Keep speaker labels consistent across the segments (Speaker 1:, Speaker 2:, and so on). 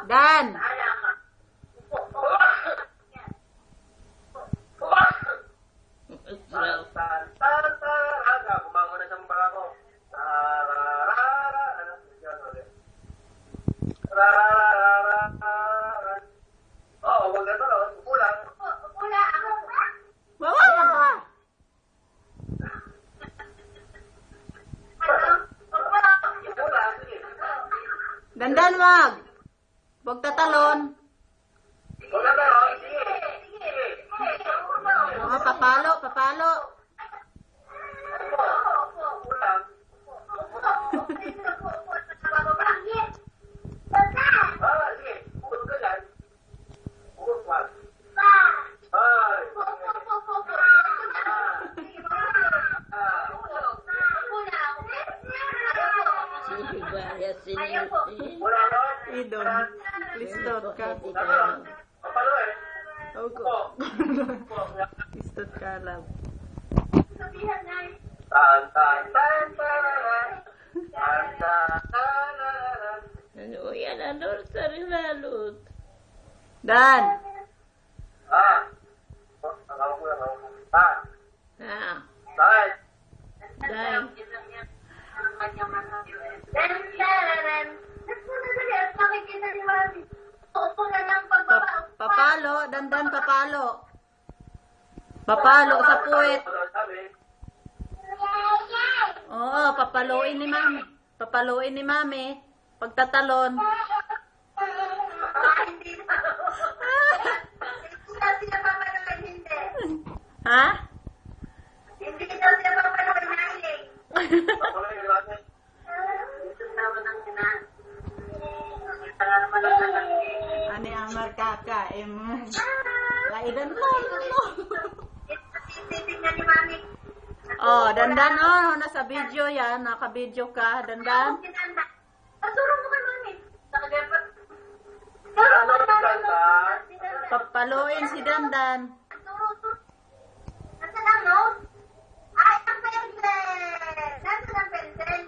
Speaker 1: Dan. Dandan wag. Wag tatalon. Mga papalo, papalo. Idon, listot ka. Listot ka lang.
Speaker 2: Ano yan? Ano sa rilalot?
Speaker 1: Dan.
Speaker 2: Ha? Dan.
Speaker 1: Papalo, dandan papalo. Papalo sa puwet. Oo, papaluin ni mami. Papaluin ni mami. Pagtatalon. Ha?
Speaker 3: Hindi daw siya papaluin namin.
Speaker 1: Ani ang markaka, laidan mo. Oh, dandan oh, nasa video yan, naka-video ka, dandan.
Speaker 3: Pasuro mo kay mami.
Speaker 1: Papaluin si dandan.
Speaker 3: Nasaan ang note? Ay, ang pencil! Nasaan ang pencil?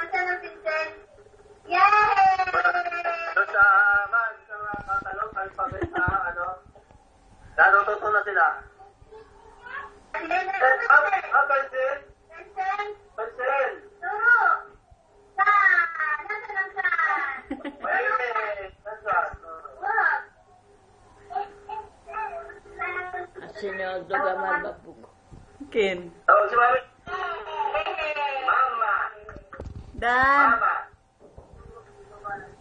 Speaker 3: Nasaan ang pencil? Yay!
Speaker 2: Natututo na sila. Pencil! Pencil!
Speaker 3: Turo! Saan? Nasaan ang saan? What?
Speaker 2: Sinyodo ka mababog.
Speaker 1: Kin.
Speaker 2: Oh, si Mami. Mama.
Speaker 1: Dan.
Speaker 2: Mama.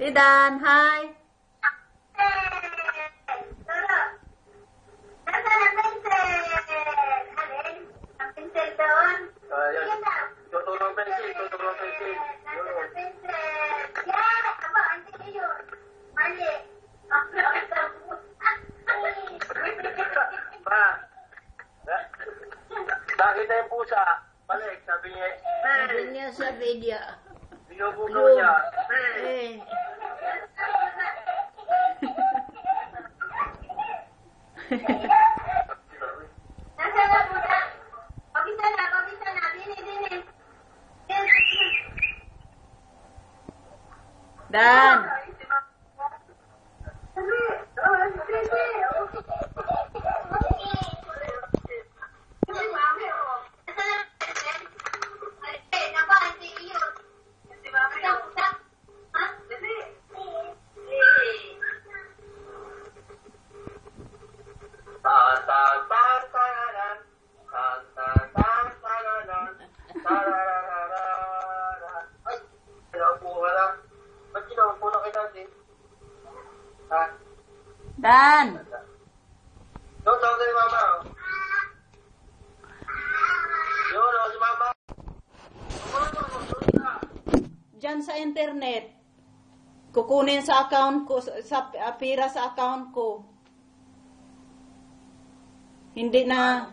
Speaker 1: Si Dan, hi.
Speaker 3: Turo! Nasaan ang pencil? Alin? Ang pencil doon? Yan daw.
Speaker 2: Tutulong pencil, tutulong pencil.
Speaker 3: Nasaan ang pencil? Yan! Aba, hindi yun. Mali. Ang
Speaker 2: Ma. Nakita yung pusa. Balik, sabi niya.
Speaker 4: Sabi niya sa video.
Speaker 2: Binubugaw niya.
Speaker 4: Eh,
Speaker 3: Nasaan ang pusa? Pabisa na. Dini.
Speaker 1: Dan. Dan.
Speaker 2: Doon, tawag si Mama. Yun, si Mama.
Speaker 1: Diyan sa internet. Kukunin sa account ko, sa pira sa account ko. Hindi na